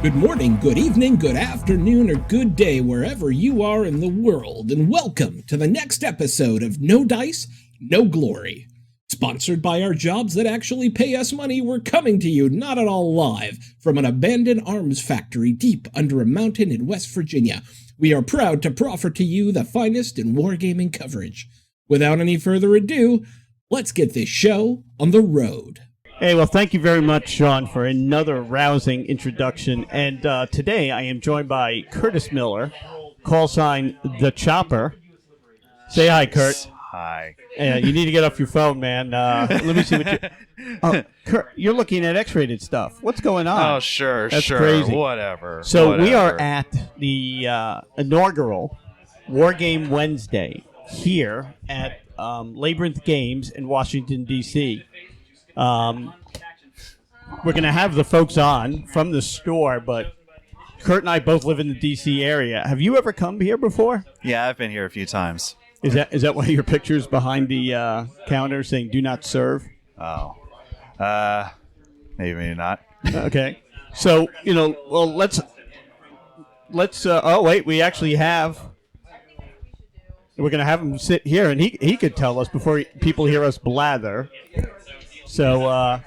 Good morning, good evening, good afternoon, or good day wherever you are in the world, and welcome to the next episode of No Dice, No Glory. Sponsored by our jobs that actually pay us money, we're coming to you not at all live from an abandoned arms factory deep under a mountain in West Virginia. We are proud to proffer to you the finest in wargaming coverage. Without any further ado, let's get this show on the road. Hey, well, thank you very much, Sean, for another rousing introduction. And today I am joined by Curtis Miller, call sign The Chopper. Say hi, Kurt. Hi. You need to get off your phone, man. Let me see what you... Oh, Kurt, you're looking at X-rated stuff. What's going on? Oh, sure, That's sure. Crazy. Whatever. So we are at the inaugural Wargame Wednesday here at Labyrinth Games in Washington, D.C. We're going to have the folks on from the store, but Kurt and I both live in the D.C. area. Have you ever come here before? Yeah, I've been here a few times. Is that one of your pictures behind the counter saying "Do not serve"? Oh, maybe not. Okay, so well, let's. Oh wait, we actually have. We're going to have him sit here, and he could tell us before people hear us blather. So,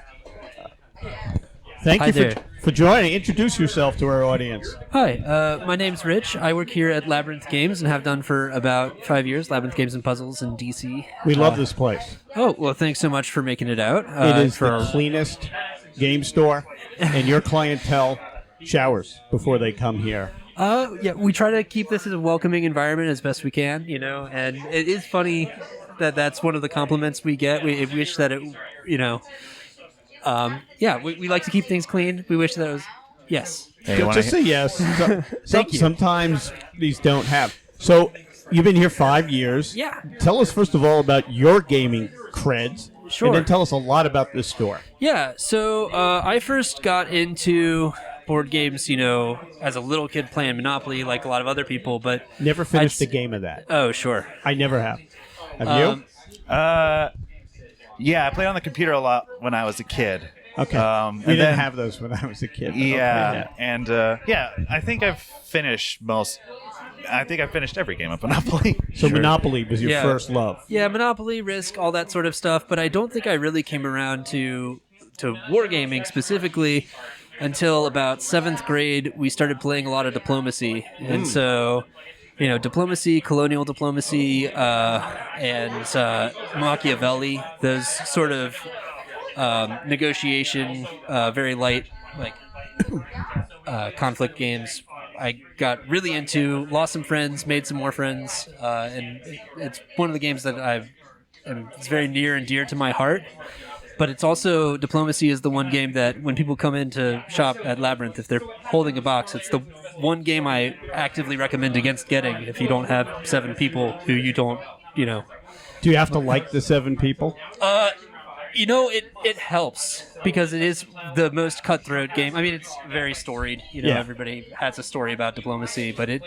thank you for joining. Introduce yourself to our audience. Hi, my name's Rich. I work here at Labyrinth Games and have done for about 5 years. Labyrinth Games and Puzzles in DC. We love this place. Oh, well, thanks so much for making it out. It is the cleanest game store, and your clientele showers before they come here. Yeah, we try to keep this as a welcoming environment as best we can, and it is funny that that's one of the compliments we get. We wish that it, we like to keep things clean. We wish that it was, yes. Hey, Just say yes. Thank you. Sometimes these don't have. So you've been here 5 years. Yeah. Tell us first of all about your gaming creds. Sure. And then tell us a lot about this store. Yeah, so I first got into board games, as a little kid playing Monopoly like a lot of other people, but... Never finished a game of that. Oh, sure. I never have. Have you? Yeah, I played on the computer a lot when I was a kid. Okay. We didn't have those when I was a kid. Yeah, okay. And I think I've finished every game of Monopoly. So Sure. Monopoly was your first love. Yeah, Monopoly, Risk, all that sort of stuff, but I don't think I really came around to wargaming specifically until about 7th grade. We started playing a lot of diplomacy, and so... diplomacy, colonial diplomacy, and Machiavelli, those sort of negotiation, very light, conflict games. I got really into, lost some friends, made some more friends, and it's one of the games that it's very near and dear to my heart. But it's also, diplomacy is the one game that when people come in to shop at Labyrinth, if they're holding a box, it's the one game I actively recommend against getting if you don't have 7 people who you don't, Do you have to like the 7 people? It helps because it is the most cutthroat game. I mean, it's very storied. Everybody has a story about diplomacy, but it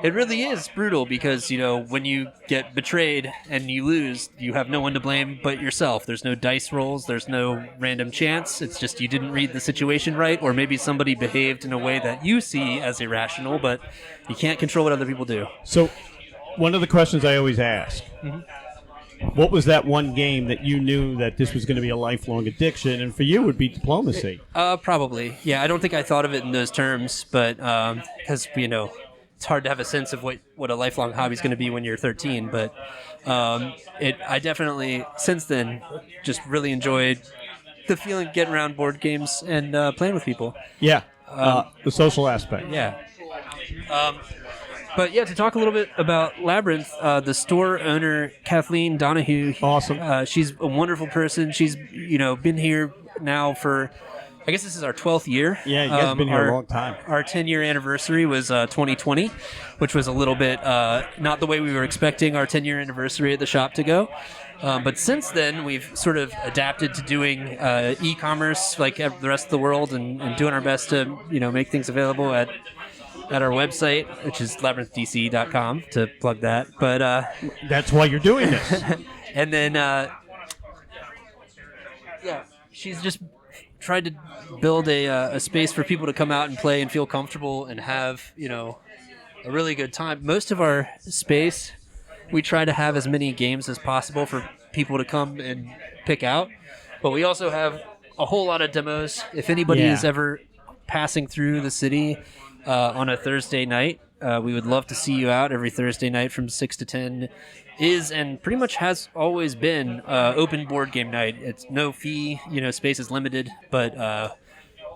really is brutal because, when you get betrayed and you lose, you have no one to blame but yourself. There's no dice rolls. There's no random chance. It's just you didn't read the situation right, or maybe somebody behaved in a way that you see as irrational, but you can't control what other people do. So one of the questions I always ask, what was that one game that you knew that this was going to be a lifelong addiction, and for you it would be diplomacy? Probably. Yeah, I don't think I thought of it in those terms, but because, it's hard to have a sense of what a lifelong hobby is going to be when you're 13, but I definitely, since then, just really enjoyed the feeling of getting around board games and playing with people. Yeah, the social aspect. Yeah. But yeah, to talk a little bit about Labyrinth, the store owner, Kathleen Donahue. Awesome. She's a wonderful person. She's, been here now for... I guess this is our 12th year. Yeah, you guys have been here a long time. Our 10-year anniversary was 2020, which was a little bit not the way we were expecting our 10-year anniversary at the shop to go. But since then, we've sort of adapted to doing e-commerce like the rest of the world and doing our best to, make things available at our website, which is labyrinthdc.com, to plug that. But that's why you're doing this. And then, she's just tried to build a space for people to come out and play and feel comfortable and have, a really good time. Most of our space, we try to have as many games as possible for people to come and pick out. But we also have a whole lot of demos. If anybody is ever passing through the city on a Thursday night, we would love to see you out every Thursday night from 6 to 10 is and pretty much has always been open board game night. It's no fee, space is limited, but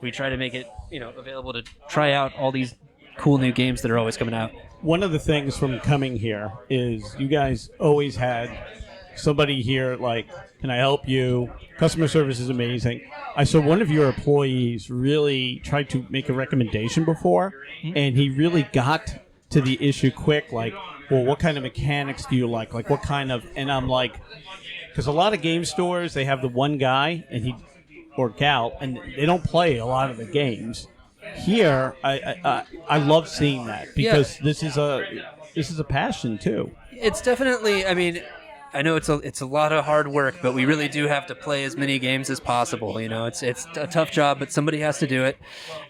we try to make it, available to try out all these cool new games that are always coming out. One of the things from coming here is you guys always had somebody here like, can I help you? Customer service is amazing. I saw one of your employees really tried to make a recommendation before, and he really got to the issue quick, like, well, what kind of mechanics do you like? Like, what kind of... And I'm like... Because a lot of game stores, they have the one guy or gal, and they don't play a lot of the games. Here, I love seeing that, because this is a passion, too. It's definitely... I know it's a lot of hard work, but we really do have to play as many games as possible. It's a tough job, but somebody has to do it,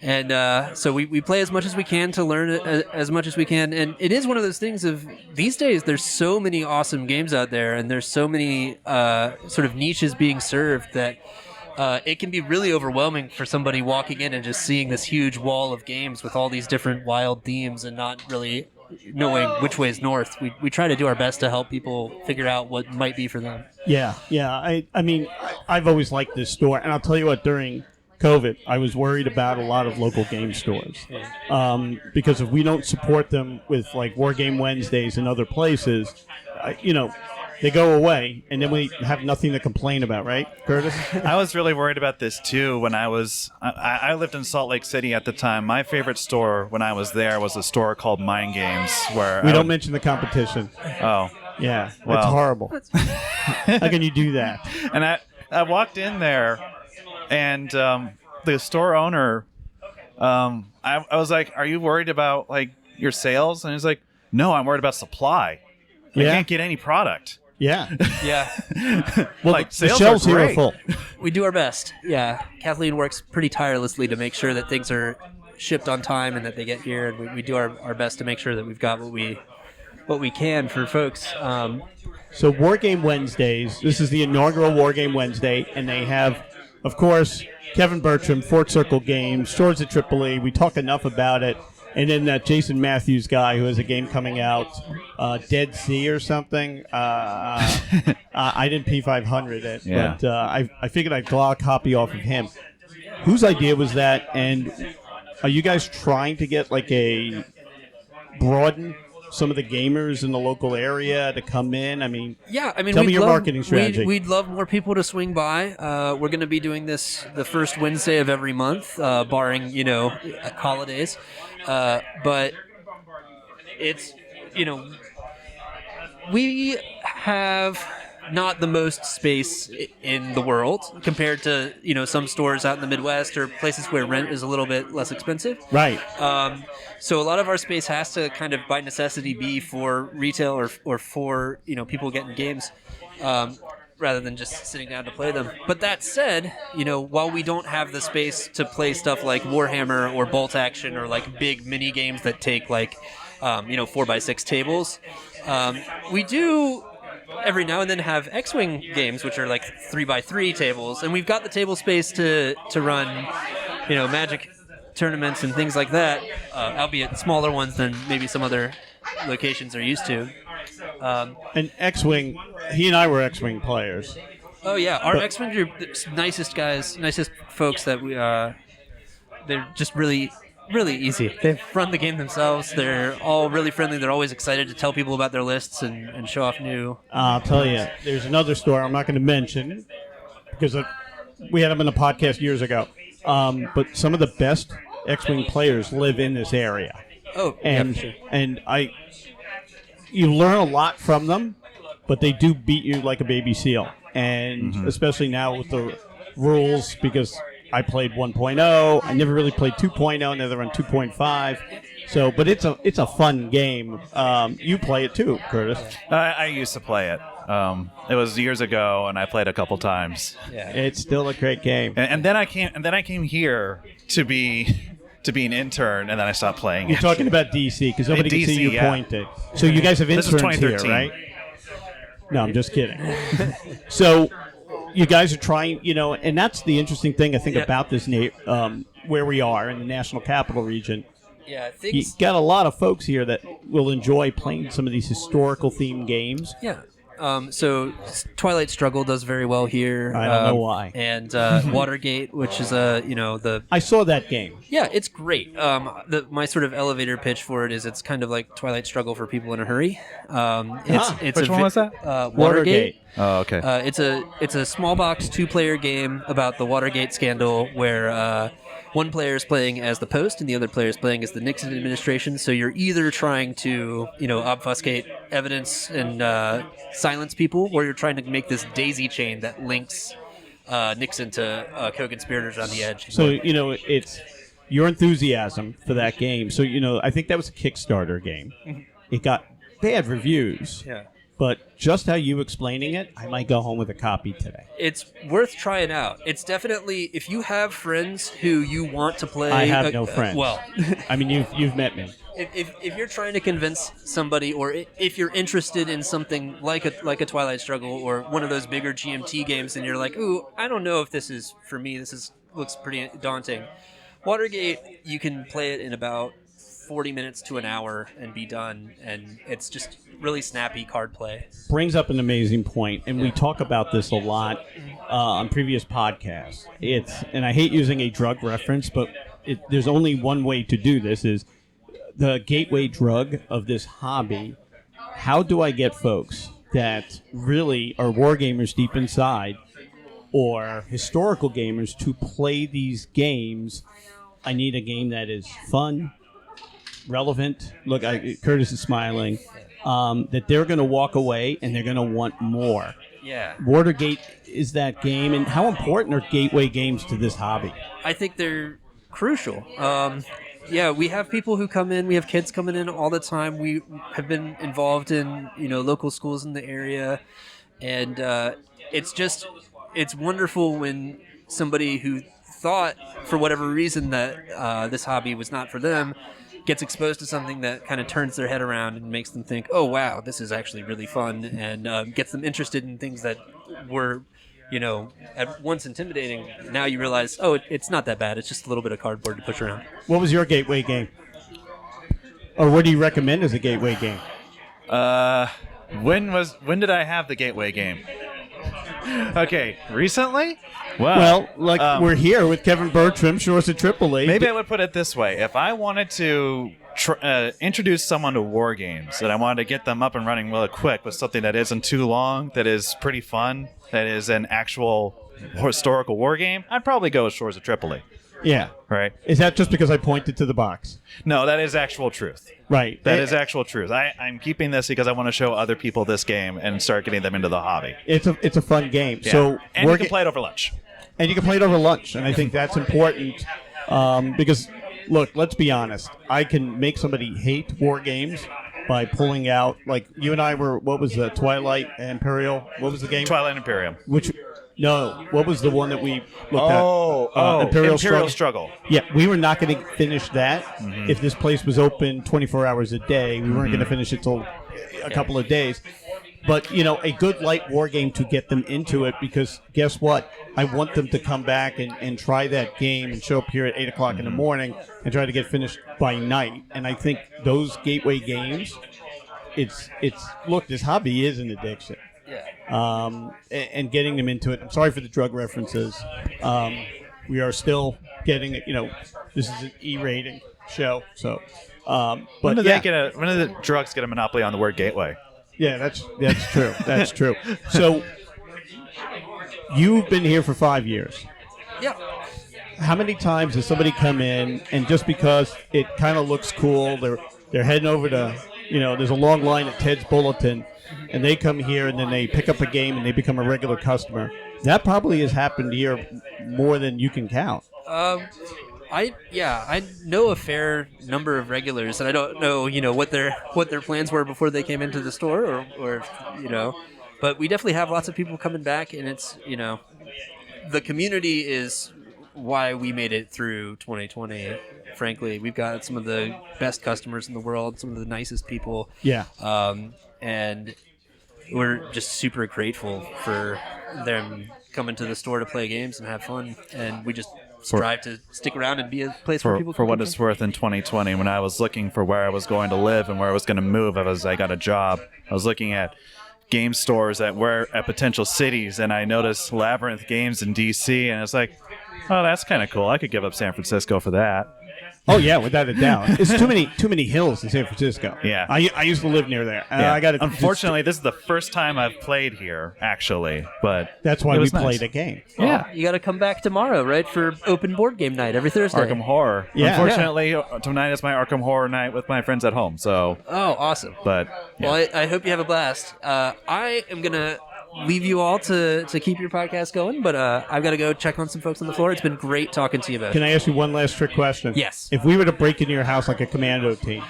and so we play as much as we can to learn as much as we can. And it is one of those things of these days. There's so many awesome games out there, and there's so many sort of niches being served that it can be really overwhelming for somebody walking in and just seeing this huge wall of games with all these different wild themes and not really knowing which way is north. We try to do our best to help people figure out what might be for them. Yeah. I've always liked this store, and I'll tell you what, during COVID, I was worried about a lot of local game stores, because if we don't support them with like Wargame Wednesdays and other places, they go away, and then we have nothing to complain about, right, Curtis? I was really worried about this, too, when I lived in Salt Lake City at the time. My favorite store when I was there was a store called Mind Games, where... We don't mention the competition. Oh. Yeah, well. That's horrible. How can you do that? And I walked in there, and the store owner, I was like, are you worried about, like, your sales? And he's like, no, I'm worried about supply. I can't get any product. Yeah. Well, like, the shelves here are full. We do our best. Yeah. Kathleen works pretty tirelessly to make sure that things are shipped on time and that they get here. And we do our best to make sure that we've got what we can for folks. So Wargame Wednesdays, this is the inaugural Wargame Wednesday, and they have, of course, Kevin Bertram, Fort Circle Games, Shores at Tripoli. We talk enough about it. And then that Jason Matthews guy who has a game coming out, Dead Sea or something. I didn't P500 it, but I figured I'd claw a copy off of him. Whose idea was that? And are you guys trying to get like broaden some of the gamers in the local area to come in? Tell me your marketing strategy. We'd love more people to swing by. We're going to be doing this the first Wednesday of every month, barring, holidays. But it's, we have not the most space in the world compared to, some stores out in the Midwest or places where rent is a little bit less expensive. Right. So a lot of our space has to kind of by necessity be for retail or for, people getting games, rather than just sitting down to play them. But that said, while we don't have the space to play stuff like Warhammer or Bolt Action or like big mini games that take like, 4x6 tables, we do every now and then have X-Wing games, which are like 3x3 tables. And we've got the table space to run, Magic tournaments and things like that, albeit smaller ones than maybe some other locations are used to. And X-Wing, he and I were X-Wing players. Oh yeah, our X-Wing group, the nicest guys, nicest folks that we they're just really easy. They run the game themselves. They're all really friendly. They're always excited to tell people about their lists and show off new. I'll tell you, there's another store I'm not going to mention because we had them in a podcast years ago. But some of the best X-Wing players live in this area. Oh, and yeah, sure. And you learn a lot from them, but they do beat you like a baby seal. And especially now with the rules, because I played 1.0, I never really played 2.0, now they're on 2.5. But it's a fun game. You play it too, Curtis. I used to play it. It was years ago, and I played a couple times. Yeah. It's still a great game. And then I came here to be an intern, and then I stopped playing. You're talking about DC because nobody can see you pointed. So you guys have This is interns here, 2013. right? No, I'm just kidding. So you guys are trying, and that's the interesting thing I think about this, where we are in the National Capital Region. Yeah, You got a lot of folks here that will enjoy playing some of these historical themed games. Yeah. So Twilight Struggle does very well here. I don't know why. And Watergate, which is the I saw that game. yeah, it's great. My sort of elevator pitch for it is it's kind of like Twilight Struggle for people in a hurry. It's Which one was that? Watergate. Oh, okay. It's a small box 2-player game about the Watergate scandal where one player is playing as the Post and the other player is playing as the Nixon administration. So you're either trying to obfuscate evidence and silence people, or you're trying to make this daisy chain that links Nixon to co-conspirators on the edge. So, it's your enthusiasm for that game. So, I think that was a Kickstarter game. It got bad reviews. Yeah. But just how you explaining it, I might go home with a copy today. It's worth trying out. It's definitely, if you have friends who you want to play. I have no friends. Well, I mean, you've met me. if you're trying to convince somebody, or if you're interested in something like a Twilight Struggle or one of those bigger GMT games, and you're like, ooh, I don't know if this is for me. Looks pretty daunting. Watergate, you can play it in about 40 minutes to an hour and be done, and it's just really snappy card play. Brings up an amazing point, and we talk about this a lot on previous podcasts. And I hate using a drug reference, but there's only one way to do this: is the gateway drug of this hobby. How do I get folks that really are wargamers deep inside, or historical gamers, to play these games? I need a game that is fun, relevant. Look, Curtis is smiling. That they're going to walk away and they're going to want more. Yeah. Watergate is that game, and how important are gateway games to this hobby? I think they're crucial. Yeah, we have people who come in. We have kids coming in all the time. We have been involved in local schools in the area, and it's wonderful when somebody who thought for whatever reason that this hobby was not for them gets exposed to something that kind of turns their head around and makes them think, oh wow, this is actually really fun, and gets them interested in things that were at once intimidating. Now you realize, oh, it's not that bad. It's just a little bit of cardboard to push around. What was your gateway game? Or what do you recommend as a gateway game? When did I have the gateway game? Okay, recently? Well, we're here with Kevin Bertram, Shores of AAA. Maybe I would put it this way. If I wanted to introduce someone to war games, and I wanted to get them up and running really quick with something that isn't too long, that is pretty fun, that is an actual historical war game, I'd probably go with Shores of AAA. Yeah. Right? Is that just because I pointed to the box? No, that is actual truth. Right. That is actual truth. I'm keeping this because I want to show other people this game and start getting them into the hobby. It's a fun game. Yeah. So and you can play it over lunch. And you can play it over lunch, and I think that's important because, look, let's be honest. I can make somebody hate war games by pulling out, like you and I were, what was the Twilight Imperial? What was the game? Twilight Imperium. What was the one that we looked at? Imperial Struggle. Yeah, we were not going to finish that if this place was open 24 hours a day. We weren't going to finish it till a couple of days. But, a good light war game to get them into it, because guess what? I want them to come back and try that game and show up here at 8 o'clock in the morning and try to get finished by night. And I think those gateway games, look, this hobby is an addiction. Yeah. And getting them into it. I'm sorry for the drug references. We are still getting it. This is an E-rating show. So, but when did the drugs get a monopoly on the word gateway? Yeah, that's true. That's true. So, you've been here for 5 years. Yeah. How many times has somebody come in and just because it kind of looks cool, they're heading over to, there's a long line at Ted's Bulletin, and they come here and then they pick up a game and they become a regular customer? That probably has happened here more than you can count. I know a fair number of regulars, and I don't know, what their plans were before they came into the store, or But we definitely have lots of people coming back, and it's, the community is why we made it through 2020. Frankly, we've got some of the best customers in the world, some of the nicest people. Yeah. And we're just super grateful for them coming to the store to play games and have fun. And we just strive to stick around and be a place where people for can what come. it's worth. In 2020, when I was looking for where I was going to live and where I was going to move, I got a job. I was looking at game stores at potential cities, and I noticed Labyrinth Games in DC, and it's like, oh, that's kind of cool. I could give up San Francisco for that. Oh yeah, without a doubt. It's too many hills in San Francisco. Yeah. I used to live near there. Yeah. I got Unfortunately, this is the first time I've played here, actually. But that's why it we was nice. played a game. Yeah, you got to come back tomorrow, right, for open board game night every Thursday. Arkham Horror. Yeah. Unfortunately, tonight is my Arkham Horror night with my friends at home. So. Oh, awesome. But. Yeah. Well, I hope you have a blast. I am gonna leave you all to keep your podcast going, but I've got to go check on some folks on the floor. It's been great talking to you both. Can I ask you one last trick question? Yes. If we were to break into your house like a commando team,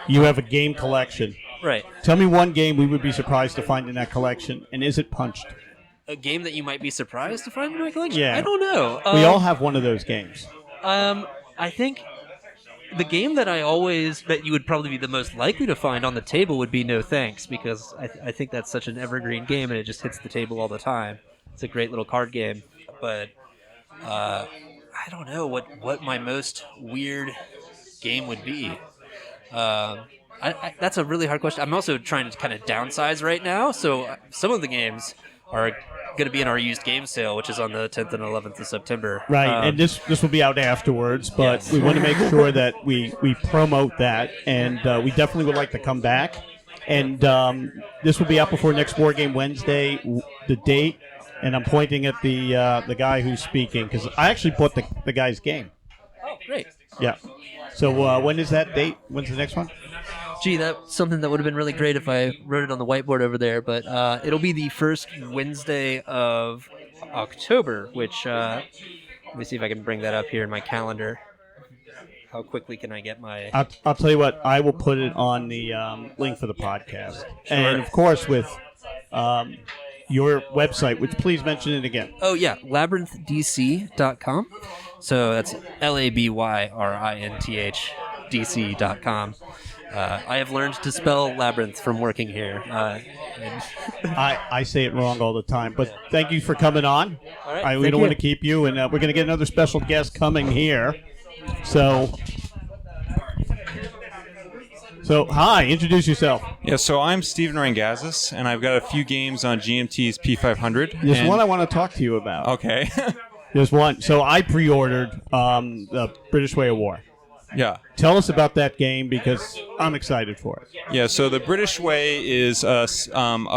you have a game collection. Right. Tell me one game we would be surprised to find in that collection, and is it punched? A game that you might be surprised to find in my collection? Yeah. I don't know. We all have one of those games. I think the game that you would probably be the most likely to find on the table would be No Thanks, because I think that's such an evergreen game and it just hits the table all the time. It's a great little card game, but I don't know what my most weird game would be. That's a really hard question. I'm also trying to kind of downsize right now, so some of the games are going to be in our used game sale, which is on the 10th and 11th of September. Right, and this will be out afterwards, but Yes. we want to make sure that we promote that, and we definitely would like to come back. And this will be out before next Wargame Wednesday, the date, and I'm pointing at the guy who's speaking, because I actually bought the guy's game. Oh, great. Yeah. So when is that date? When's the next one? Gee, that's something that would have been really great if I wrote it on the whiteboard over there, but it'll be the first Wednesday of October, which, let me see if I can bring that up here in my calendar. How quickly can I get my... I'll tell you what, I will put it on the link for the podcast. And, of course, with your website, which please mention it again. Oh, yeah, labyrinthdc.com. So that's LABYRINTH DC.com. I have learned to spell labyrinth from working here. I say it wrong all the time, but thank you for coming on. All right, We thank don't you. want to keep you, and we're going to get another special guest coming here. So, hi, introduce yourself. Yeah, so I'm Stephen Rangazas, and I've got a few games on GMT's P500. There's one I want to talk to you about. Okay. There's one. So I pre-ordered the British Way of War. Yeah. Tell us about that game, because I'm excited for it. Yeah, so the British Way is a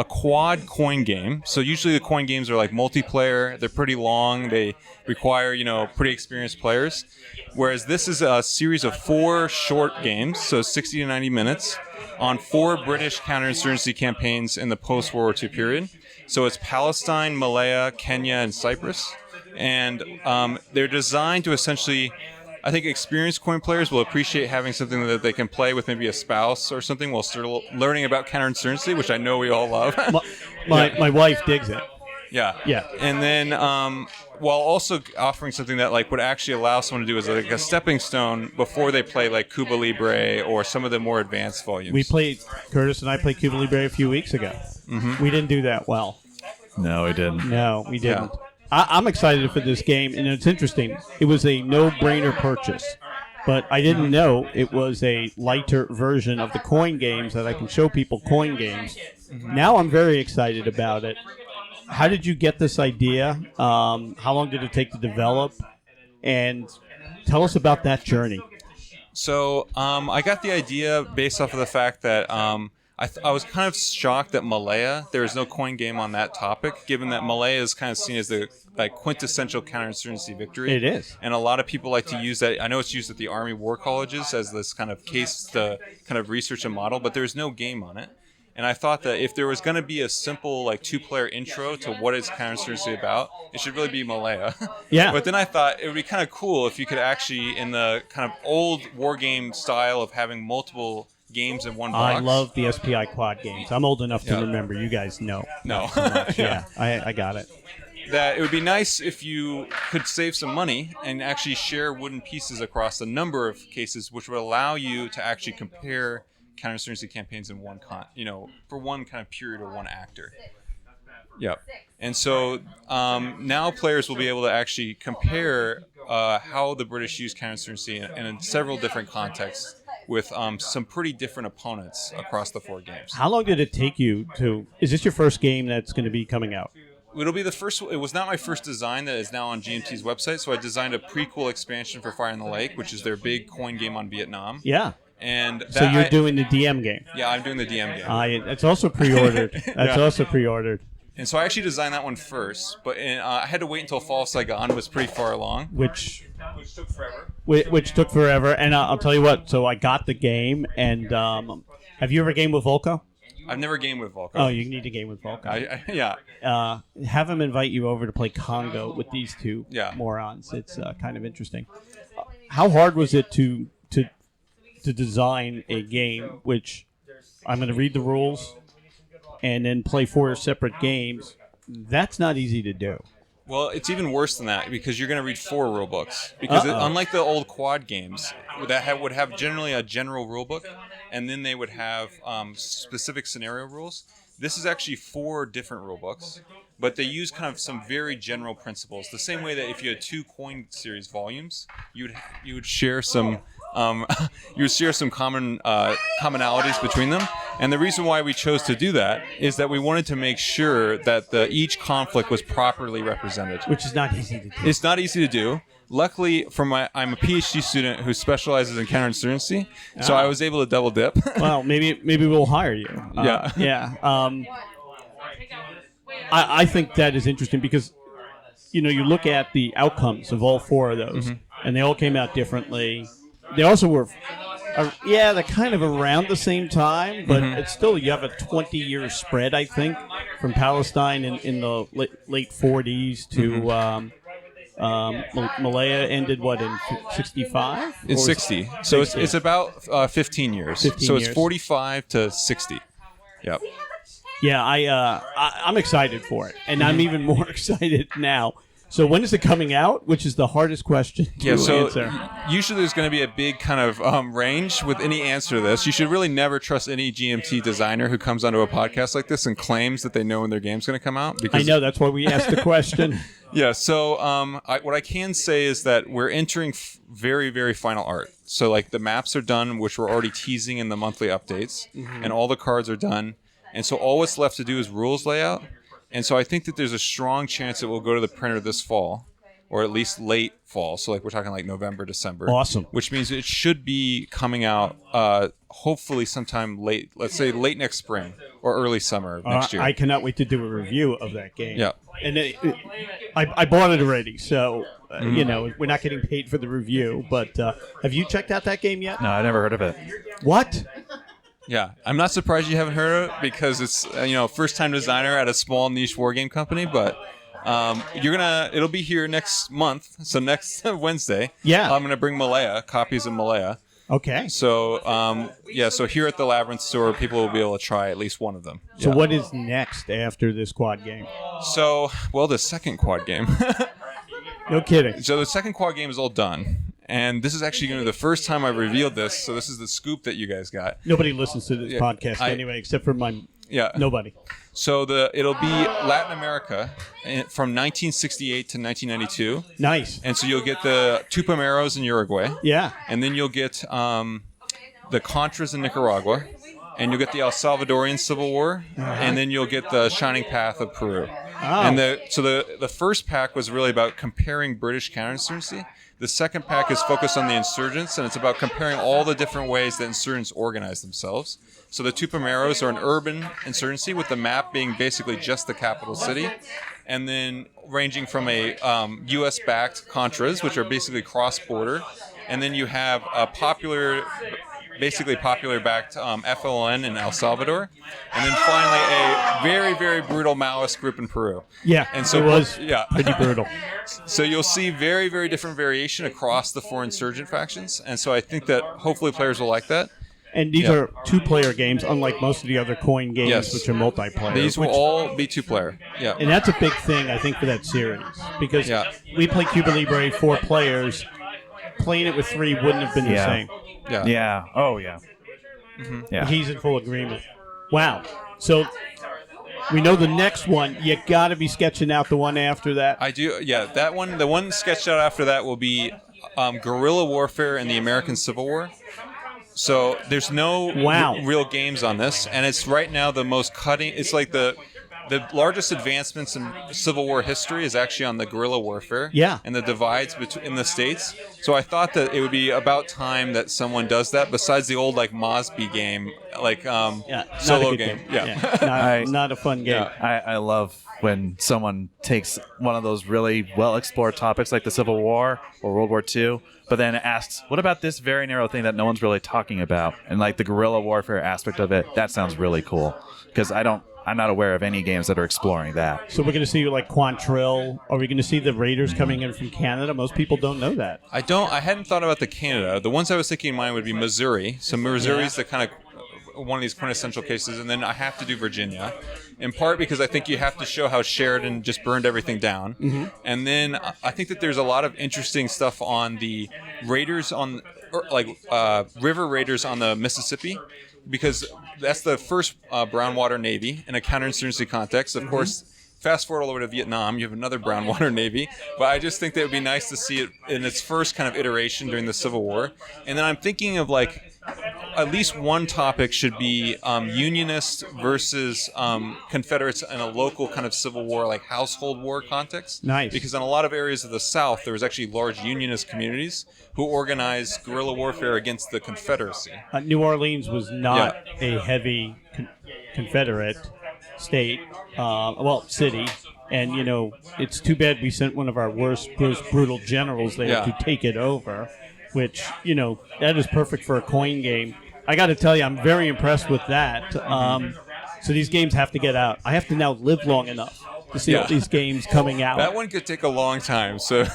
quad coin game. So usually the coin games are like multiplayer. They're pretty long. They require, pretty experienced players. Whereas this is a series of 4 short games, so 60 to 90 minutes, on 4 British counterinsurgency campaigns in the post-World War II period. So it's Palestine, Malaya, Kenya, and Cyprus. And they're designed to essentially... I think experienced coin players will appreciate having something that they can play with maybe a spouse or something while still learning about counterinsurgency, which I know we all love. My wife digs it. Yeah. Yeah. And then while also offering something that would actually allow someone to do as like a stepping stone before they play like Cuba Libre or some of the more advanced volumes. Curtis and I played Cuba Libre a few weeks ago. Mm-hmm. We didn't do that well. No, we didn't. No, we didn't. Yeah. I'm excited for this game, and it's interesting. It was a no-brainer purchase, but I didn't know it was a lighter version of the coin games that I can show people coin games. Now I'm very excited about it. How did you get this idea? How long did it take to develop? And tell us about that journey. So I got the idea based off of the fact that I was kind of shocked that Malaya, there is no coin game on that topic, given that Malaya is kind of seen as the quintessential counterinsurgency victory. It is. And a lot of people like to use that. I know it's used at the Army War Colleges as this kind of case to kind of research and model, but there's no game on it. And I thought that if there was going to be a simple 2-player intro to what is counterinsurgency about, it should really be Malaya. Yeah. But then I thought it would be kind of cool if you could actually, in the kind of old war game style of having multiple games in one box. I love the SPI quad games. I'm old enough to remember. You guys know. No. Yeah, I got it. That it would be nice if you could save some money and actually share wooden pieces across a number of cases, which would allow you to actually compare counterinsurgency campaigns in one for one kind of period or one actor. Yep. And so now players will be able to actually compare how the British use counterinsurgency in several different contexts with some pretty different opponents across the 4 games. How long did it take you to... Is this your first game that's going to be coming out? It'll be the first. It was not my first design that is now on GMT's website. So I designed a prequel expansion for Fire in the Lake, which is their big coin game on Vietnam. Yeah. And so you're doing the DM game. Yeah, I'm doing the DM game. It's also pre-ordered. That's also pre-ordered. And so I actually designed that one first, but I had to wait until Fall of Saigon was pretty far along. Which took forever. Which took forever. And I'll tell you what, so I got the game, and have you ever gamed with Volko? I've never gamed with Volko. Oh, you need to game with Volko. Yeah. Have him invite you over to play Congo with these two morons. It's kind of interesting. How hard was it to design a game which I'm going to read the rules and then play 4 separate games? That's not easy to do. Well, it's even worse than that because you're going to read 4 rule books. Because unlike the old quad games that would have generally a general rule book, and then they would have specific scenario rules, this is actually 4 different rule books, but they use kind of some very general principles. The same way that if you had 2 coin series volumes, you would share some commonalities between them. And the reason why we chose to do that is that we wanted to make sure that each conflict was properly represented. Which is not easy to do. It's not easy to do. Luckily, I'm a PhD student who specializes in counterinsurgency, so I was able to double dip. Well, maybe we'll hire you. Yeah. I think that is interesting because, you look at the outcomes of all 4 of those, and they all came out differently. They also were, they're kind of around the same time, but it's still, you have a 20-year spread, I think, from Palestine in the late 40s to Malaya ended, in 65? In 60. So it's about 15 years. 15 so years. It's 45 to 60. Yep. Yeah, I'm excited for it, and I'm even more excited now. So when is it coming out? Which is the hardest question to answer. Usually there's going to be a big kind of range with any answer to this. You should really never trust any GMT designer who comes onto a podcast like this and claims that they know when their game's going to come out. I know, that's why we asked the question. Yeah, so what I can say is that we're entering very, very final art. So like the maps are done, which we're already teasing in the monthly updates, and all the cards are done. And so all what's left to do is rules layout. And so I think that there's a strong chance it will go to the printer this fall, or at least late fall. So like we're talking like November, December. Awesome. Which means it should be coming out hopefully sometime late, let's say late next spring or early summer of next year. I cannot wait to do a review of that game. Yeah. And I bought it already, so we're not getting paid for the review. But have you checked out that game yet? No, I never heard of it. What? Yeah, I'm not surprised you haven't heard of it because it's first-time designer at a small niche wargame company. But it'll be here next month, so next Wednesday. Yeah, I'm gonna bring Malaya, copies of Malaya. Okay. So so here at the Labyrinth store, people will be able to try at least one of them. So what is next after this quad game? So the second quad game. No kidding. So the second quad game is all done. And this is actually going to be the first time I've revealed this, so this is the scoop that you guys got. Nobody listens to this podcast anyway, except for nobody. So it'll be Latin America from 1968 to 1992. Nice. And so you'll get the Tupameros in Uruguay. Yeah. And then you'll get the Contras in Nicaragua. And you'll get the El Salvadorian Civil War. And then you'll get the Shining Path of Peru. Oh. And the first pack was really about comparing British counterinsurgency. The second pack is focused on the insurgents, and it's about comparing all the different ways that insurgents organize themselves. So the Tupameros are an urban insurgency, with the map being basically just the capital city, and then ranging from a U.S.-backed Contras, which are basically cross-border, and then you have a basically popular-backed FLN in El Salvador, and then finally a very, very brutal Maoist group in Peru. Yeah, and so it was pretty brutal. So you'll see very, very different variation across the 4 insurgent factions, and so I think that hopefully players will like that. And these are two-player games, unlike most of the other coin games, which are multiplayer. These will all be two-player. Yeah. And that's a big thing, I think, for that series. Because we play Cuba Libre 4 players. Playing it with 3 wouldn't have been the same. Yeah. Yeah. Oh, yeah. Yeah. He's in full agreement. Wow. So we know the next one. You got to be sketching out the one after that. I do. Yeah, that one. The one sketched out after that will be guerrilla warfare in the American Civil War. So there's no real games on this, and it's right now the most cutting. It's like the largest advancements in Civil War history is actually on the guerrilla warfare. Yeah. And the divides in the states. So I thought that it would be about time that someone does that. Besides the old like Mosby game, like solo game. Not a fun game. Yeah. I love when someone takes one of those really well-explored topics like the Civil War or World War II, but then asks, what about this very narrow thing that no one's really talking about? And like the guerrilla warfare aspect of it, that sounds really cool. Because I'm not aware of any games that are exploring that. So we're going to see like Quantrill. Are we going to see the Raiders coming in from Canada? Most people don't know that. I hadn't thought about the Canada. The ones I was thinking in mind would be Missouri. So Missouri's the kind of one of these quintessential cases, and then I have to do Virginia, in part because I think you have to show how Sheridan just burned everything down. And then I think that there's a lot of interesting stuff on the Raiders River Raiders on the Mississippi, because that's the first brown water navy in a counterinsurgency context. Of course, fast forward all the way to Vietnam, you have another brown water navy. But I just think that it would be nice to see it in its first kind of iteration during the Civil War. And then I'm thinking of like at least one topic should be Unionists versus Confederates in a local kind of Civil War, like household war context. Nice. Because in a lot of areas of the South, there was actually large Unionist communities who organized guerrilla warfare against the Confederacy. New Orleans was not a heavy Confederate state, city. And, it's too bad we sent one of our worst, most brutal generals there to take it over, which, that is perfect for a coin game. I got to tell you, I'm very impressed with that. So these games have to get out. I have to now live long enough to see all these games coming out. That one could take a long time. So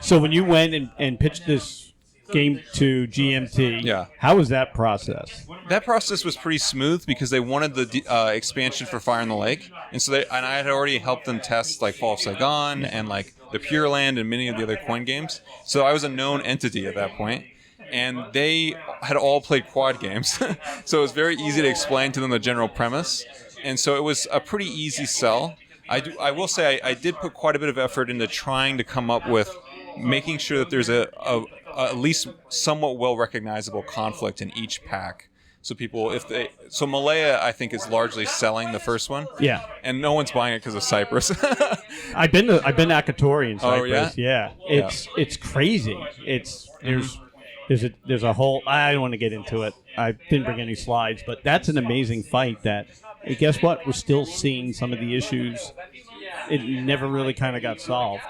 So when you went and pitched this game to GMT, how was that process? That process was pretty smooth because they wanted the expansion for Fire in the Lake, and I had already helped them test like Fall of Saigon and like the Pure Land and many of the other coin games. So I was a known entity at that point. And they had all played quad games, so it was very easy to explain to them the general premise. And so it was a pretty easy sell. I will say I did put quite a bit of effort into trying to come up with making sure that there's a at least somewhat well recognizable conflict in each pack. So Malaya, I think, is largely selling the first one. Yeah. And no one's buying it because of Cyprus. I've been to Akatori in Cyprus. Oh, yeah? It's crazy. There's a whole. I don't want to get into it. I didn't bring any slides, but that's an amazing fight. Guess what? We're still seeing some of the issues. It never really kind of got solved.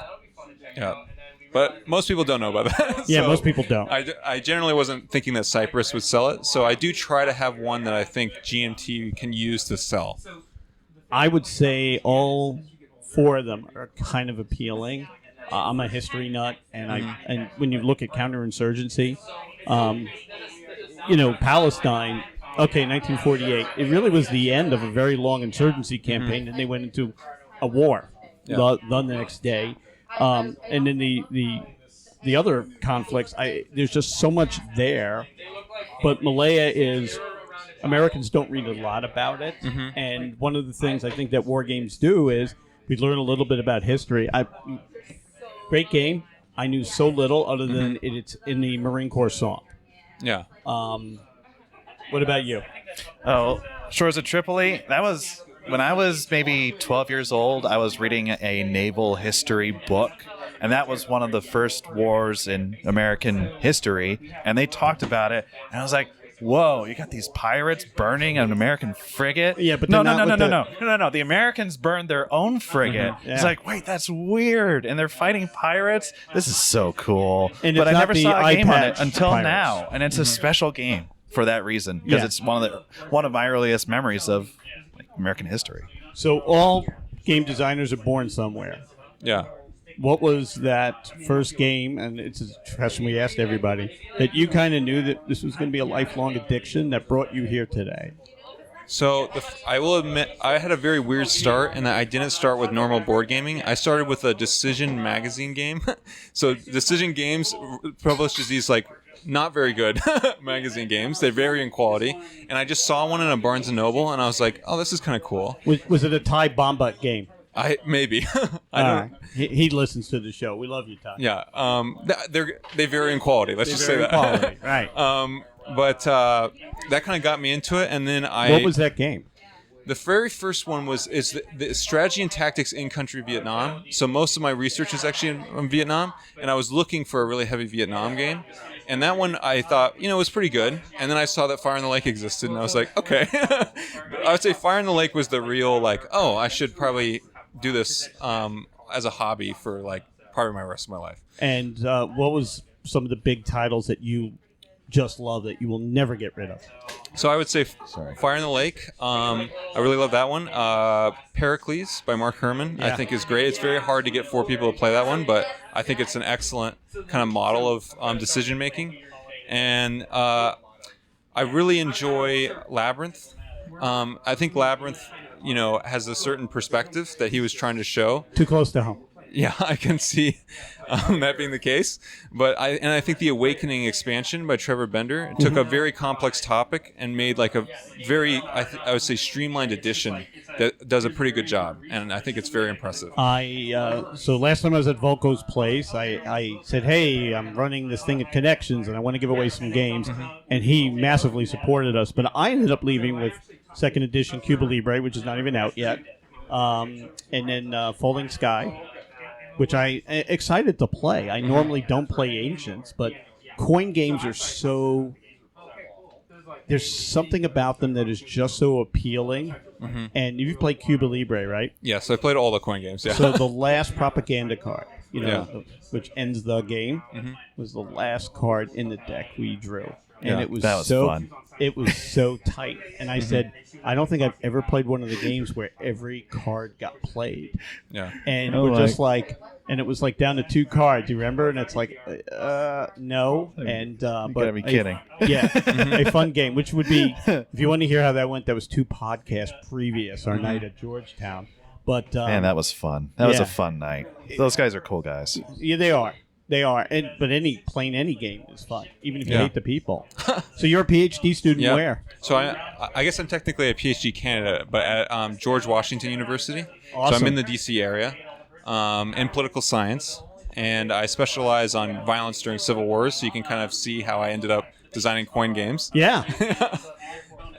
Yeah. But most people don't know about that. Yeah, most people don't. I generally wasn't thinking that Cyprus would sell it, so I do try to have one that I think GMT can use to sell. I would say all 4 of them are kind of appealing. I'm a history nut, and when you look at counterinsurgency, Palestine, 1948, it really was the end of a very long insurgency campaign, and they went into a war the next day. And then the other conflicts, there's just so much there. But Malaya is, Americans don't read a lot about it. And one of the things I think that war games do is we learn a little bit about history. Great game. I knew so little other than it's in the Marine Corps song. Yeah. What about you? Oh, Shores of Tripoli. That was when I was maybe 12 years old. I was reading a naval history book, and that was one of the first wars in American history. And they talked about it, and I was like, whoa, you got these pirates burning an American frigate? Yeah, but no. The Americans burned their own frigate. Yeah. It's like, wait, that's weird. And they're fighting pirates? This is so cool. And but I never saw a game on it until pirates. now. And it's a special game for that reason, because it's one of my earliest memories of American history. So all game designers are born somewhere. Yeah. what was that first game, and it's a question we asked everybody, that you kind of knew that this was going to be a lifelong addiction that brought you here today? So I will admit I had a very weird start in that I didn't start with normal board gaming. I started with a Decision magazine game. So Decision Games publishes these like not very good magazine games. They vary in quality, and I just saw one in a Barnes & Noble, and I was like, oh, this is kind of cool. Was it a Ty Bombut game? Maybe. I don't. He listens to the show. We love you, Ty. Yeah. They vary in quality. Let's just say that. Quality. Right. But that kind of got me into it, and then What was that game? The very first one is the strategy and tactics in country Vietnam. So most of my research is actually in Vietnam, and I was looking for a really heavy Vietnam game. And that one I thought, was pretty good. And then I saw that Fire in the Lake existed, and I was like, okay. I would say Fire in the Lake was the real, like, oh, I should probably do this as a hobby for, like, probably my rest of my life. And what was some of the big titles that you just love that you will never get rid of? So I would say Fire in the Lake. I really love that one. Pericles by Mark Herman, I think is great. It's very hard to get 4 people to play that one, but I think it's an excellent kind of model of decision making. And I really enjoy Labyrinth. I think Labyrinth, has a certain perspective that he was trying to show. Too close to home. Yeah, I can see that being the case. But I think the Awakening expansion by Trevor Bender took a very complex topic and made like a very, I would say, streamlined edition that does a pretty good job. And I think it's very impressive. So last time I was at Volko's place, I said, hey, I'm running this thing at Connections and I want to give away some games. And he massively supported us. But I ended up leaving with second edition Cuba Libre, which is not even out yet. And then Folding Sky, which I excited to play. I normally don't play Ancients, but coin games are so... There's something about them that is just so appealing. And you've played Cuba Libre, right? Yes, I played all the coin games, yeah. So the last propaganda card, which ends the game, was the last card in the deck we drew. And it was so fun. It was so tight. And I said, I don't think I've ever played one of the games where every card got played. Yeah. And we're just like, and it was like down to 2 cards. You remember? And it's like, no. And you gotta be kidding. Yeah, a fun game, which would be, if you want to hear how that went, that was 2 podcasts previous, our night at Georgetown. But man, that was fun. That was a fun night. Those guys are cool guys. Yeah, they are. They are, but playing any game is fun, even if you hate the people. So you're a PhD student where? So I guess I'm technically a PhD candidate, but at George Washington University. Awesome. So I'm in the DC area in political science, and I specialize on violence during civil wars, so you can kind of see how I ended up designing coin games. Yeah.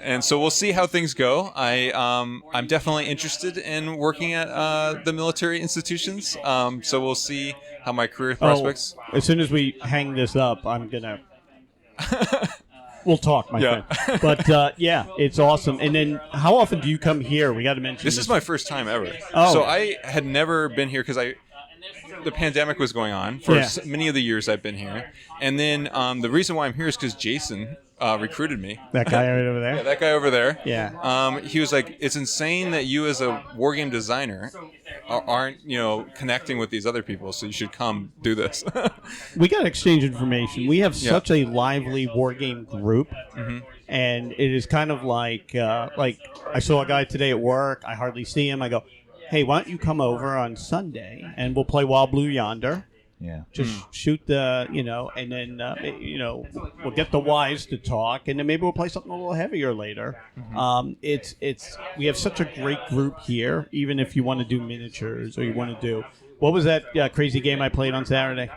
And so we'll see how things go. I'm definitely interested in working at the military institutions. So we'll see how my career prospects. As soon as we hang this up, I'm gonna. We'll talk, my friend. But it's awesome. And then, how often do you come here? We got to mention this is my first time ever. Oh. So I had never been here because the pandemic was going on for many of the years I've been here. And then the reason why I'm here is because Jason recruited me. That guy right over there? Yeah, that guy over there. Yeah. He was like, it's insane that you as a wargame designer aren't, connecting with these other people, so you should come do this. We got to exchange information. We have such a lively wargame group. And it is kind of like I saw a guy today at work. I hardly see him. I go, hey, why don't you come over on Sunday and we'll play Wild Blue Yonder. Yeah. Just shoot the, and then, we'll get the wives to talk, and then maybe we'll play something a little heavier later. We have such a great group here, even if you want to do miniatures or you want to do, what was that crazy game I played on Saturday?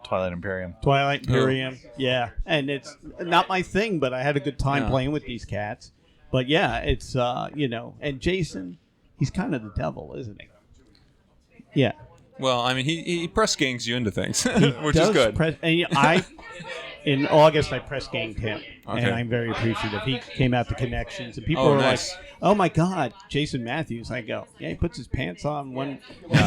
Twilight Imperium. Yeah. And it's not my thing, but I had a good time playing with these cats. But yeah, it's, and Jason, he's kind of the devil, isn't he? Yeah. Well, I mean, he press gangs you into things, which is good. in August, I press ganged him, Okay. and I'm very appreciative. He came out to Connections, and people Oh, were nice. like, "Oh my God, Jason Matthews!" I go, "Yeah, he puts his pants on one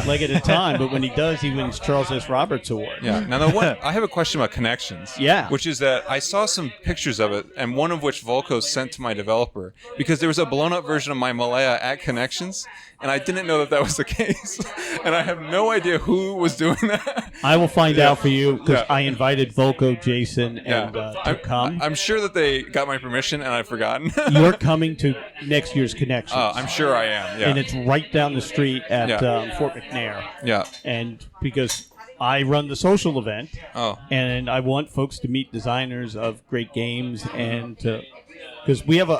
leg at a time, but when he does, he wins Charles S. Roberts Award." Yeah. Now, the one I have a question about Connections. Yeah. Which is that I saw some pictures of it, and one of which Volko sent to my developer because there was a blown-up version of my Malaya at Connections, and I didn't know that was the case, and I have no idea who was doing that. I will find out for you because Yeah. I invited Volko, Jason, and to come. I'm sure that they got my permission, and I've forgotten. You're coming to next year's Connections. I'm sure I am. Yeah. And it's right down the street at Yeah. Fort McNair. Yeah. And because I run the social event, Oh. and I want folks to meet designers of great games, and because we have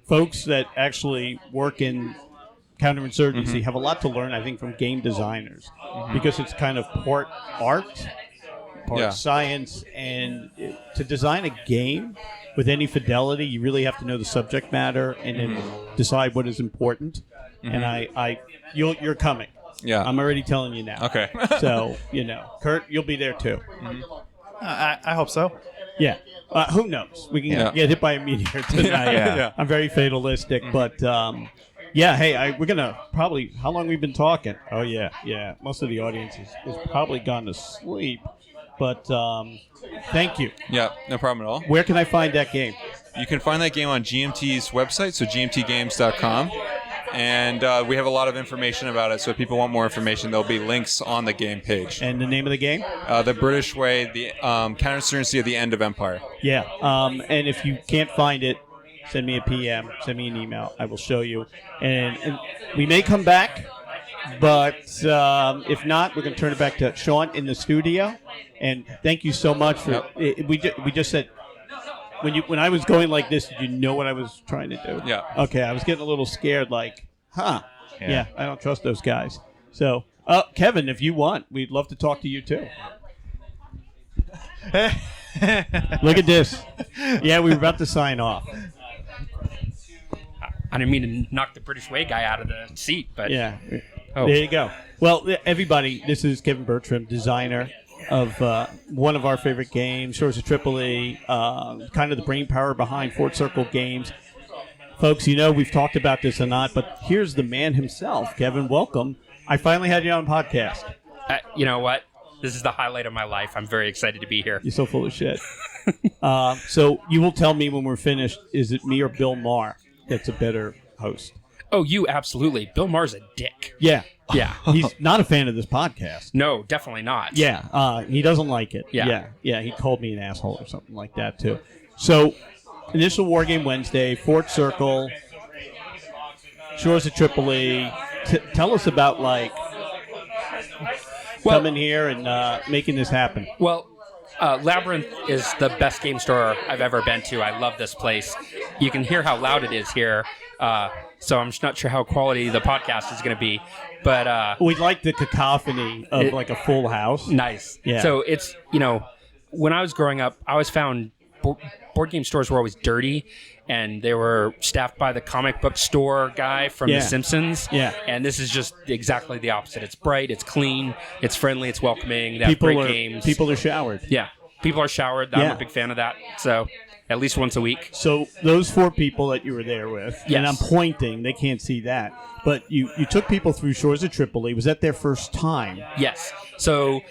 folks that actually work in counterinsurgency have a lot to learn, I think, from game designers, because it's kind of part art, part Yeah. science, and to design a game with any fidelity, you really have to know the subject matter and then decide what is important. And you're coming. Yeah. I'm already telling you now. Okay. So, Kurt, you'll be there too. I hope so. Yeah. Who knows? We can Yeah. get hit by a meteor tonight. Yeah. I'm very fatalistic, but hey, we're gonna probably. How long we've been talking? Oh yeah. Most of the audience is probably gone to sleep, but thank you. Yeah. No problem at all. Where can I find that game? You can find that game on GMT's website, so gmtgames.com. And we have a lot of information about it, so if people want more information, there'll be links on the game page. And the name of the game? The British Way, the counterinsurgency of the end of empire. Yeah. And if you can't find it, send me a PM, send me an email. I will show you. And we may come back, but if not, we're going to turn it back to Sean in the studio. And thank you so much for. Yep. We just said. When I was going like this, did you know what I was trying to do? Yeah. Okay, I was getting a little scared, like, yeah, I don't trust those guys. So, Kevin, if you want, we'd love to talk to you too. Look at this. Yeah, we were about to sign off. I didn't mean to knock the British Way guy out of the seat, but Yeah. Oh. There you go. Well, everybody, this is Kevin Bertram, designer of one of our favorite games, Shores of Tripoli, kind of the brain power behind Fort Circle Games. Folks, we've talked about this or not, but here's the man himself. Kevin, welcome. I finally had you on a podcast. you know what? This is the highlight of my life. I'm very excited to be here. You're so full of shit. So you will tell me when we're finished, is it me or Bill Maher that's a better host? Oh, you absolutely. Bill Maher's a dick. Yeah. Yeah. He's not a fan of this podcast. No, definitely not. Yeah, he doesn't like it. Yeah. He called me an asshole or something like that, too. So, initial Wargame Wednesday, Fort Circle, Shores of Tripoli. Tell us about, coming here and making this happen. Well, Labyrinth is the best game store I've ever been to. I love this place. You can hear how loud it is here. So I'm just not sure how quality the podcast is going to be. But We like the cacophony of a full house. nice. Yeah. So it's, when I was growing up, I always found board game stores were always dirty, and they were staffed by the comic book store guy from Yeah. The Simpsons. Yeah. And this is just exactly the opposite. It's bright, it's clean, it's friendly, it's welcoming. They have great games. People are showered. Yeah. People are showered. Yeah. I'm a big fan of that. So at least once a week. So those 4 people that you were there with, and Yes. I'm pointing, they can't see that, but you took people through Shores of Tripoli. Was that their first time? Yes. So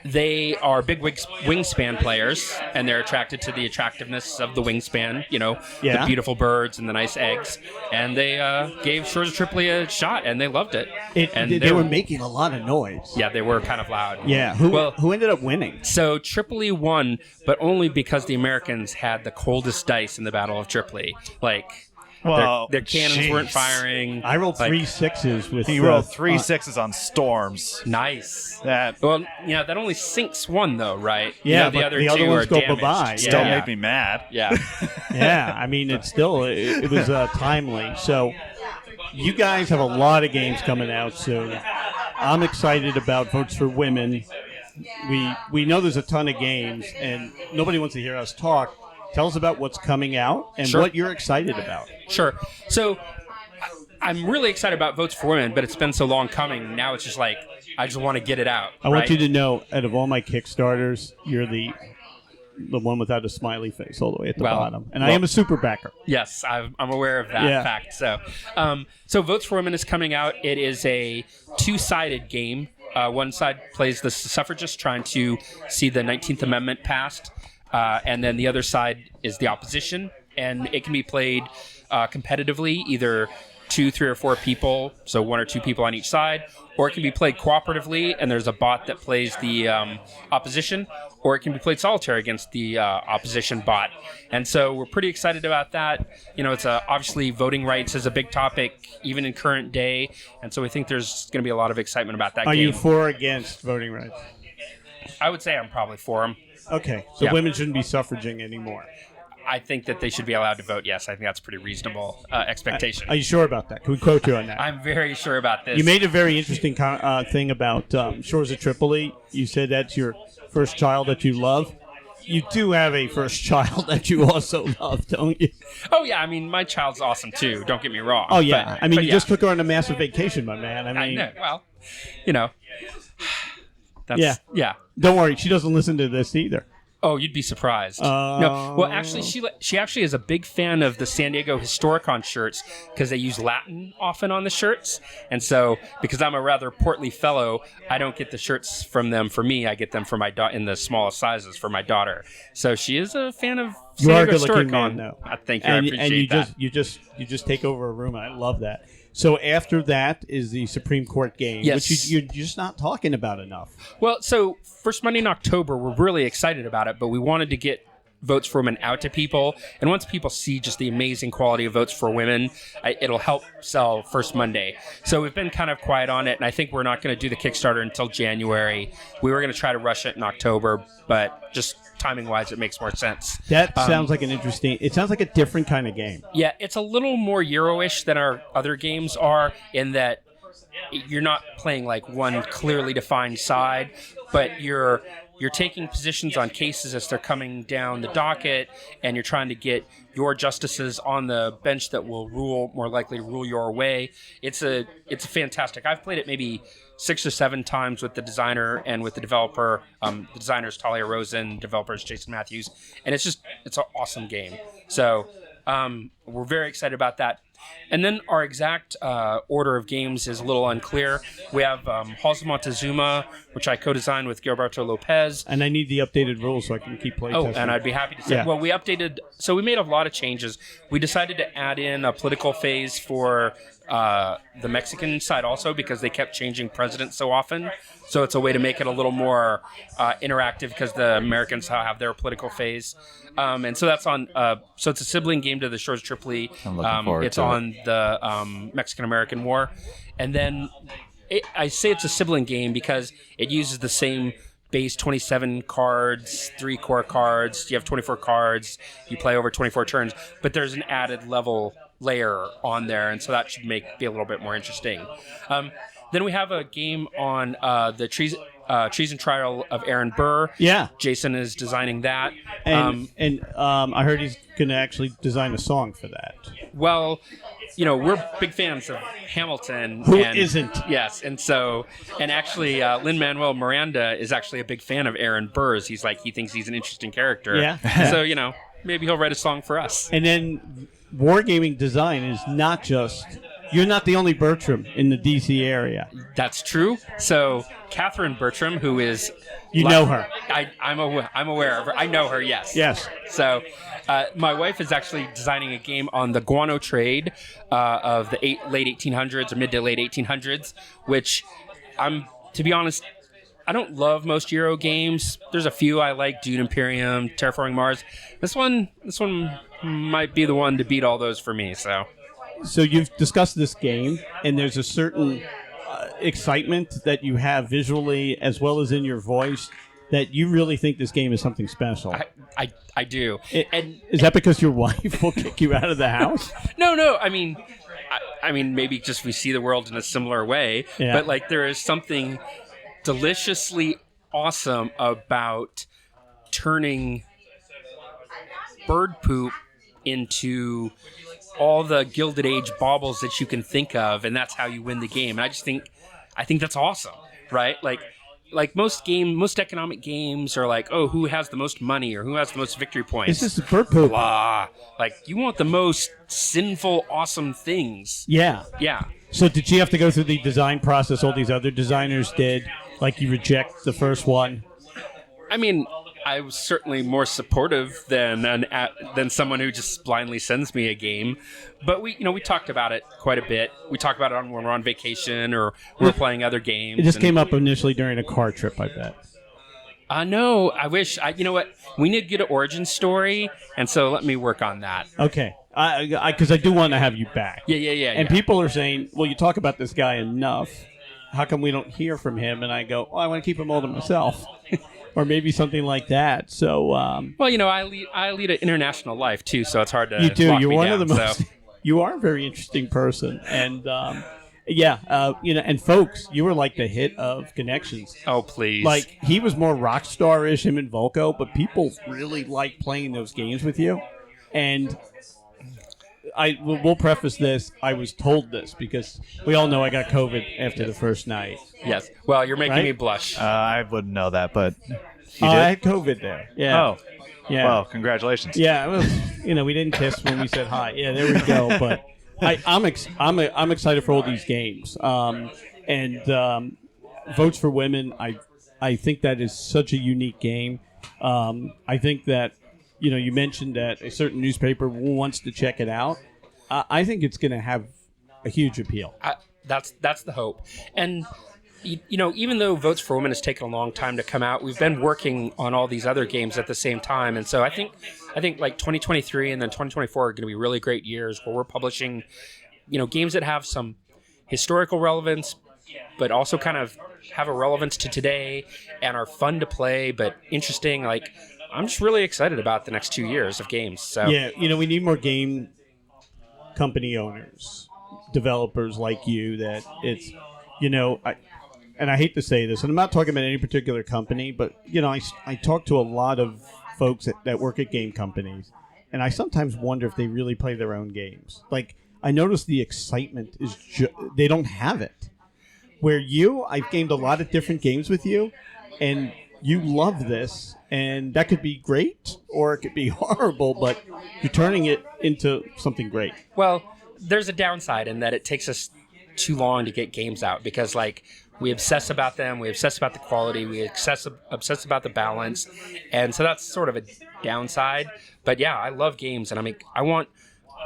they are big wingspan players, and they're attracted to the attractiveness of the wingspan, Yeah. the beautiful birds and the nice eggs. And they gave Shores of Tripoli a shot, and they loved it. And they were making a lot of noise. Yeah, they were kind of loud. Yeah. Who ended up winning? So Tripoli won, but only because the Americans had the coldest dice in the Battle of Tripoli. Well, their cannons jeez. weren't firing. I rolled 3 6s with. He rolled 3 6s on storms. Nice. That Well, that only sinks one, though, right? Yeah, the but other the other two ones are go damaged. bye-bye. still Yeah. made me mad. Yeah. Yeah, I mean, it was timely. So, you guys have a lot of games coming out soon. I'm excited about Votes for Women. We know there's a ton of games, and nobody wants to hear us talk. Tell us about what's coming out and Sure. what you're excited about. Sure. So I'm really excited about Votes for Women, but it's been so long coming. Now it's just I just want to get it out. I want you to know, out of all my Kickstarters, you're the the one without a smiley face all the way at the Well, bottom. And I am a super backer. Yes, I'm aware of that fact. So Votes for Women is coming out. It is a two-sided game. One side plays the suffragists trying to see the 19th Amendment passed, and then the other side is the opposition. And it can be played competitively, either 2, 3, or 4 people, so 1 or 2 people on each side, or it can be played cooperatively, and there's a bot that plays the opposition, or it can be played solitaire against the opposition bot. And so we're pretty excited about that. You know, it's obviously voting rights is a big topic, even in current day, and so we think there's going to be a lot of excitement about that game. Are you for or against voting rights? I would say I'm probably for them. Okay, so women shouldn't be suffraging anymore. I think that they should be allowed to vote, yes. I think that's a pretty reasonable expectation. Are you sure about that? Can we quote you on that? I'm very sure about this. You made a very interesting thing about Shores of Tripoli. You said that's your first child that you love. You do have a first child that you also love, don't you? Oh, yeah. I mean, my child's awesome, too. Don't get me wrong. Oh, yeah. But you just took her on a massive vacation, my man. I know. Well, you know. That's, yeah. Don't worry. She doesn't listen to this either. Oh, you'd be surprised. No, well, actually, she actually is a big fan of the San Diego Historicon shirts because they use Latin often on the shirts. And so, because I'm a rather portly fellow, I don't get the shirts from them for me. I get them for my in the smallest sizes for my daughter. So she is a fan of San Diego Historicon. Though. Thank you. I appreciate that. You just take over a room. I love that. So after that is the Supreme Court game, yes. which you're just not talking about enough. Well, so first Monday in October, we're really excited about it, but we wanted to get Votes for Women out to people. And once people see just the amazing quality of Votes for Women, it'll help sell first Monday. So we've been kind of quiet on it, and I think we're not going to do the Kickstarter until January. We were going to try to rush it in October, but just timing-wise, it makes more sense. That sounds like it sounds like a different kind of game. Yeah, it's a little more Euro-ish than our other games are in that you're not playing like one clearly defined side, but you're taking positions on cases as they're coming down the docket, and you're trying to get your justices on the bench that will more likely to rule your way. It's a fantastic. I've played it maybe 6 or 7 times with the designer and with the developer. The designer's Talia Rosen, developer's Jason Matthews, and it's an awesome game. So we're very excited about that. And then our exact order of games is a little unclear. We have Halls of Montezuma, which I co-designed with Gilberto Lopez. And I need the updated rules so I can keep playing. And I'd be happy to say. Yeah. Well, we made a lot of changes. We decided to add in a political phase for the Mexican side also because they kept changing presidents so often. So it's a way to make it a little more interactive because the Americans have their political phase. And so that's on. So it's a sibling game to the Shores of Tripoli. I'm looking forward it's to on the Mexican-American War. And then I say it's a sibling game because it uses the same base 27 cards, 3 core cards. You have 24 cards. You play over 24 turns. But there's an added layer on there, and so that should be a little bit more interesting. Then we have a game on the Treason Trial of Aaron Burr. Yeah. Jason is designing that. And I heard he's going to actually design a song for that. Well, we're big fans of Hamilton. Who isn't? Yes, and actually, Lin-Manuel Miranda is actually a big fan of Aaron Burr's. He thinks he's an interesting character. Yeah. So, maybe he'll write a song for us. And then wargaming design is not just... You're not the only Bertram in the D.C. area. That's true. So, Catherine Bertram, who is... You know her. I'm aware of her. I know her, yes. Yes. So, my wife is actually designing a game on the guano trade of the late 1800s or mid to late 1800s, which to be honest, I don't love most Euro games. There's a few I like, Dune Imperium, Terraforming Mars. This one might be the one to beat all those for me, so... So you've discussed this game, and there's a certain excitement that you have visually as well as in your voice that you really think this game is something special. I do. Is that because your wife will kick you out of the house? No. I mean, maybe just we see the world in a similar way. Yeah. But there is something deliciously awesome about turning bird poop into all the Gilded Age baubles that you can think of, and that's how you win the game. And I think that's awesome, right? like most economic games are like, oh, who has the most money or who has the most victory points? It's just bird poop. Blah. Like, you want the most sinful, awesome things. Yeah. Yeah. So did you have to go through the design process all these other designers did? Like, you reject the first one? I mean, I was certainly more supportive than someone who just blindly sends me a game. But we talked about it quite a bit. We talked about it when we're on vacation or we're playing other games. It just came up initially during a car trip, I bet. No, I wish. You know what? We need to get an origin story, and so let me work on that. Okay. Because I do want to have you back. Yeah. And people are saying, well, you talk about this guy enough. How come we don't hear from him? And I go, I want to keep him all to myself. Or maybe something like that. So, well, I lead an international life too, so it's hard to. You do. Lock You're me one down, of the most. So. You are a very interesting person, and and folks, you were like the hit of Connections. Oh, please! Like, he was more rock star-ish, him and Volko, but people really like playing those games with you. And we'll preface this. I was told this because we all know I got COVID after the first night. Yes. Well, you're making me blush. I wouldn't know that, but you did? I had COVID there. Yeah. Oh. Yeah. Well, congratulations. Yeah. Well, we didn't kiss when we said hi. Yeah, there we go. But I'm excited for all these games. And Votes for Women, I think that is such a unique game. I think that, you mentioned that a certain newspaper wants to check it out. I think it's going to have a huge appeal. That's the hope. And even though Votes for Women has taken a long time to come out, we've been working on all these other games at the same time. And so I think like 2023 and then 2024 are going to be really great years where we're publishing, games that have some historical relevance, but also kind of have a relevance to today and are fun to play, but interesting. Like, I'm just really excited about the next 2 years of games. So yeah, we need more game company owners, developers like you that it's, and I hate to say this, and I'm not talking about any particular company, but, I talk to a lot of folks that work at game companies, and I sometimes wonder if they really play their own games. Like, I notice the excitement is they don't have it. Where I've gamed a lot of different games with you, and you love this, and that could be great, or it could be horrible, but you're turning it into something great. Well, there's a downside in that it takes us too long to get games out because, like, we obsess about them, we obsess about the quality, we obsess about the balance, and so that's sort of a downside. But yeah, I love games, and I want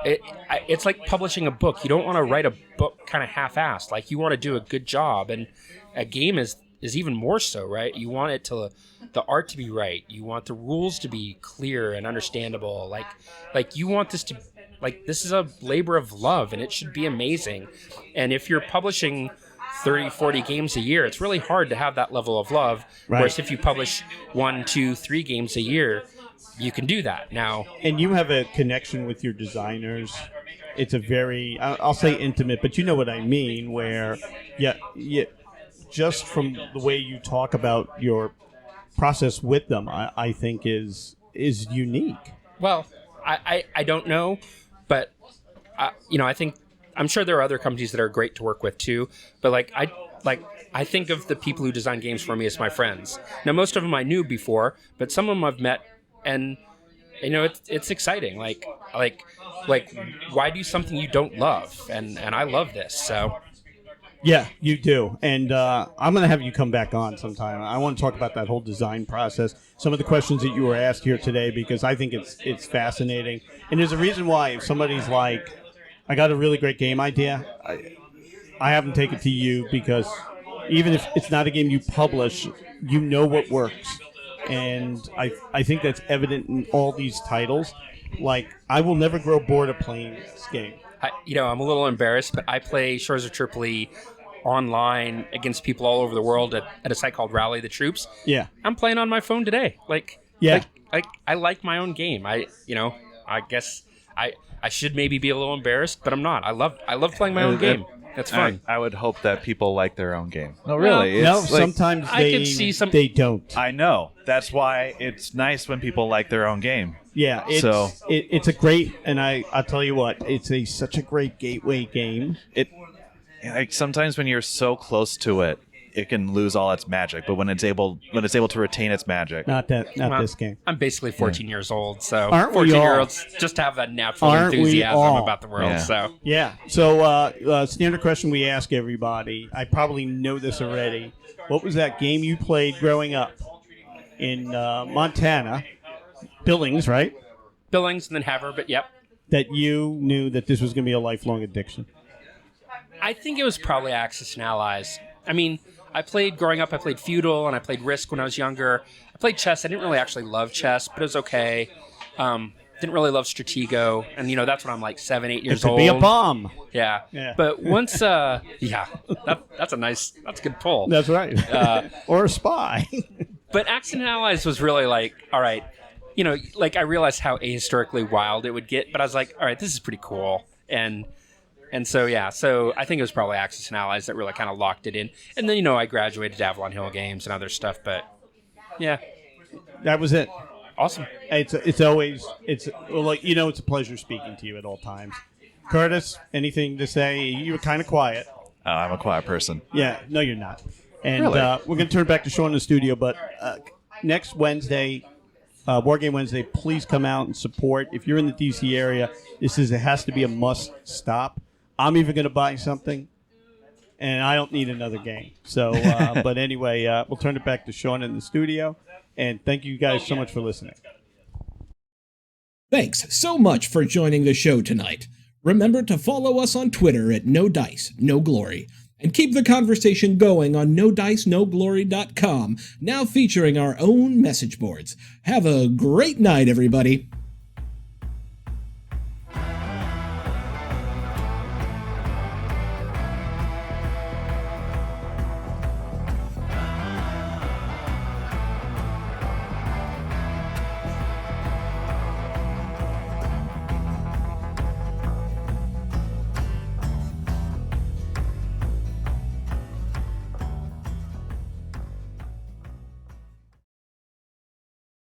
it. It's like publishing a book. You don't want to write a book kind of half-assed. Like, you want to do a good job, and a game is even more so, right? You want the art to be right. You want the rules to be clear and understandable. Like you want this to, like, this is a labor of love, and it should be amazing. And if you're publishing 30, 40 games a year, it's really hard to have that level of love. Right. Whereas if you publish 1, 2, 3 games a year, you can do that now. And you have a connection with your designers. It's a very, I'll say intimate, but you know what I mean, where, just from the way you talk about your process with them, I think is unique. Well, I don't know, but, I think, I'm sure there are other companies that are great to work with too, but I think of the people who design games for me as my friends. Now, most of them I knew before, but some of them I've met, and it's exciting. Like why do something you don't love? And I love this. So yeah, you do, and I'm going to have you come back on sometime. I want to talk about that whole design process, some of the questions that you were asked here today, because I think it's fascinating, and there's a reason why. If somebody's like, I got a really great game idea, I haven't taken it to you because even if it's not a game you publish, you know what works. And I think that's evident in all these titles. Like, I will never grow bored of playing this game. I'm a little embarrassed, but I play Shores of Tripoli online against people all over the world at a site called Rally the Troops. Yeah. I'm playing on my phone today. I like my own game. I guess I should maybe be a little embarrassed, but I'm not. I love playing my own game. That's fun. I would hope that people like their own game. No, really. No, it's like, sometimes I can see they don't. I know. That's why it's nice when people like their own game. Yeah, it's a great, and I'll tell you what, it's such a great gateway game. Like, sometimes when you're so close to it, it can lose all its magic. But when it's able to retain its magic, Not Well, this game. I'm basically 14 years old, so Aren't we 14-year-olds just have a natural Aren't we enthusiasm all? about the world. Yeah. So Yeah. So standard question we ask everybody. I probably know this already. What was that game you played growing up in Montana? Billings, right? Billings and then Haver, but yep. That you knew that this was going to be a lifelong addiction. I think it was probably Axis and Allies. I mean, growing up, I played Feudal and I played Risk when I was younger. I played chess. I didn't really actually love chess, but it was okay. Didn't really love Stratego. And, that's when I'm like 7, 8 years It could old. be a bomb. Yeah. Yeah. But once, that's a good pull. That's right. Or a spy. But Axis and Allies was really like, all right, I realized how ahistorically wild it would get, but I was like, all right, this is pretty cool. And so, yeah, so I think it was probably Axis and Allies that really kind of locked it in. And then, I graduated to Avalon Hill Games and other stuff, but yeah. That was it. Awesome. It's always it's a pleasure speaking to you at all times. Curtis, anything to say? You were kind of quiet. oh, I'm a quiet person. Yeah, no, you're not. And Really? we're going to turn back to Sean in the studio, but next Wednesday, Wargame Wednesday, please come out and support. If you're in the DC area, it has to be a must stop. I'm even going to buy something, and I don't need another game. So, but anyway, we'll turn it back to Sean in the studio, and thank you guys so much for listening. Thanks so much for joining the show tonight. Remember to follow us on Twitter at No Dice, No Glory, and keep the conversation going on NoDiceNoGlory.com, now featuring our own message boards. Have a great night, everybody.